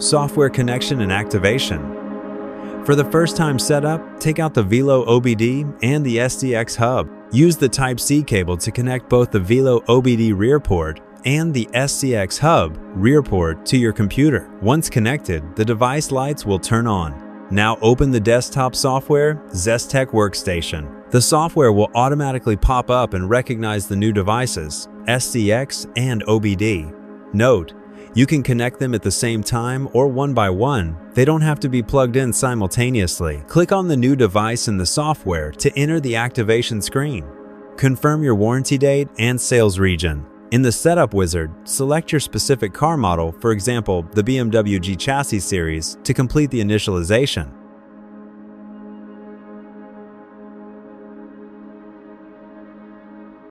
software connection and activation. For the first-time setup, take out the Velo OBD and the SCX hub. Use the Type-C cable to connect both the Velo OBD rear port and the SCX hub rear port to your computer. Once connected, the device lights will turn on. Now open the desktop software, Zestek Workstation. The software will automatically pop up and recognize the new devices, SCX and OBD. Note, you can connect them at the same time or one by one. They don't have to be plugged in simultaneously. Click on the new device in the software to enter the activation screen. Confirm your warranty date and sales region. In the Setup Wizard, select your specific car model, for example, the BMW G Chassis series, to complete the initialization.